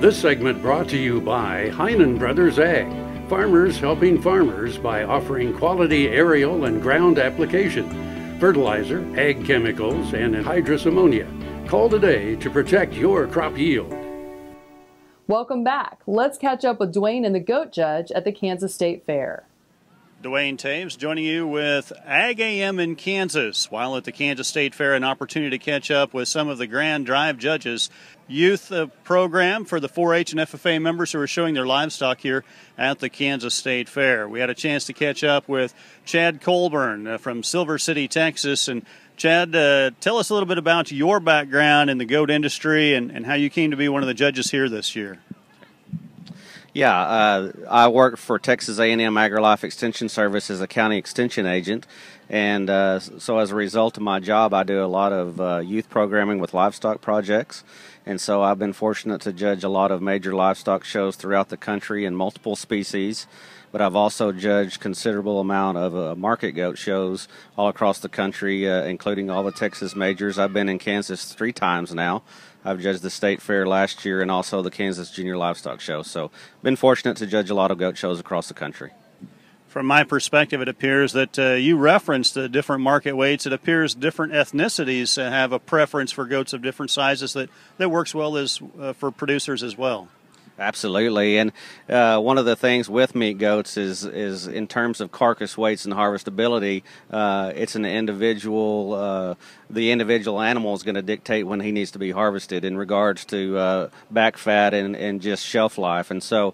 This segment brought to you by Heinen Brothers Ag, farmers helping farmers by offering quality aerial and ground application, fertilizer, ag chemicals, and anhydrous ammonia. Call today to protect your crop yield. Welcome back. Let's catch up with Duane and the goat judge at the Kansas State Fair. Duane Toews joining you with AGam in Kansas. While at the Kansas State Fair, an opportunity to catch up with some of the Grand Drive judges. Youth program for the 4-H and FFA members who are showing their livestock here at the Kansas State Fair. We had a chance to catch up with Chad Colburn from Silver City, Texas. And Chad, tell us a little bit about your background in the goat industry and how you came to be one of the judges here this year. Yeah, I work for Texas A&M AgriLife Extension Service as a county extension agent, and so as a result of my job, I do a lot of youth programming with livestock projects, and so I've been fortunate to judge a lot of major livestock shows throughout the country in multiple species, but I've also judged considerable amount of market goat shows all across the country, including all the Texas majors. I've been in Kansas 3 times now. I've judged the State Fair last year and also the Kansas Junior Livestock Show. So been fortunate to judge a lot of goat shows across the country. From my perspective, it appears that you referenced the different market weights. It appears different ethnicities have a preference for goats of different sizes that works well as for producers as well. Absolutely, and one of the things with meat goats is in terms of carcass weights and harvestability, it's an individual. The individual animal is going to dictate when he needs to be harvested in regards to back fat and just shelf life. And so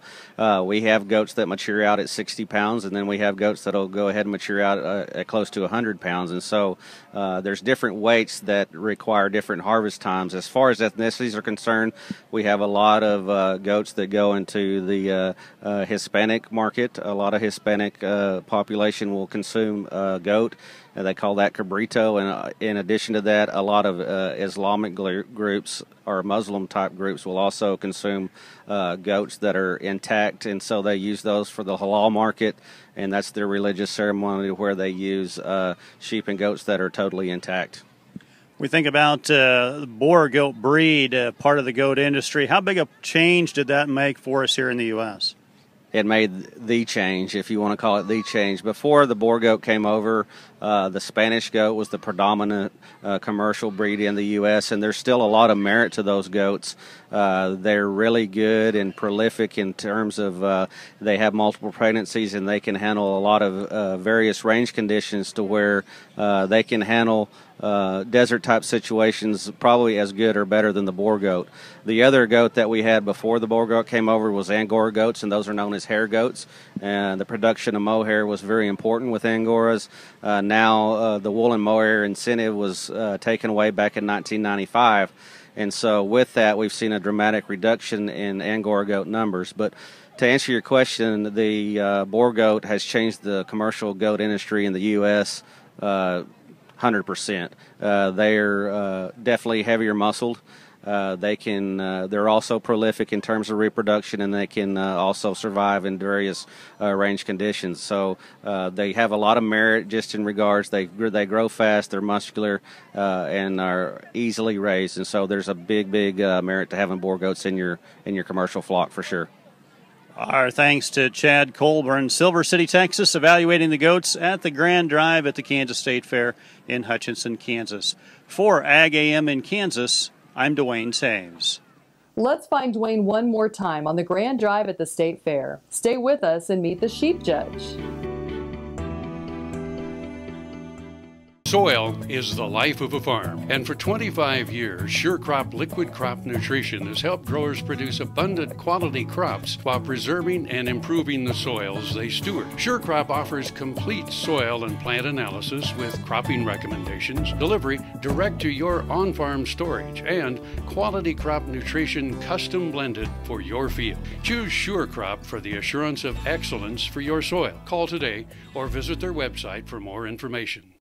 we have goats that mature out at 60 pounds, and then we have goats that will go ahead and mature out at close to 100 pounds. And so there's different weights that require different harvest times. As far as ethnicities are concerned, we have a lot of goats that go into the Hispanic market. A lot of Hispanic population will consume goat. They call that cabrito, and in addition to that, a lot of Islamic groups or Muslim-type groups will also consume goats that are intact, and so they use those for the halal market, and that's their religious ceremony where they use sheep and goats that are totally intact. We think about the Boer goat breed, part of the goat industry. How big a change did that make for us here in the U.S.? It made the change, if you want to call it the change. Before the Boer goat came over, the Spanish goat was the predominant commercial breed in the U.S., and there's still a lot of merit to those goats. They're really good and prolific in terms of they have multiple pregnancies, and they can handle a lot of various range conditions to where they can handle desert-type situations probably as good or better than the Boer goat. The other goat that we had before the Boer goat came over was Angora goats, and those are known as hair goats. And the production of mohair was very important with Angoras. Now the wool and mohair incentive was taken away back in 1995. And so with that, we've seen a dramatic reduction in Angora goat numbers. But to answer your question, the Boer goat has changed the commercial goat industry in the U.S. 100%. They're definitely heavier muscled. They're also prolific in terms of reproduction, and they can also survive in various range conditions. So they have a lot of merit just in regards they grow fast, they're muscular, and are easily raised. And so there's a big merit to having Boer goats in your commercial flock for sure. Our thanks to Chad Colburn, Silver City, Texas, evaluating the goats at the Grand Drive at the Kansas State Fair in Hutchinson, Kansas. For AGam in Kansas, I'm Duane Toews. Let's find Duane one more time on the Grand Drive at the State Fair. Stay with us and meet the sheep judge. Soil is the life of a farm, and for 25 years, SureCrop Liquid Crop Nutrition has helped growers produce abundant quality crops while preserving and improving the soils they steward. SureCrop offers complete soil and plant analysis with cropping recommendations, delivery direct to your on-farm storage, and quality crop nutrition custom blended for your field. Choose SureCrop for the assurance of excellence for your soil. Call today or visit their website for more information.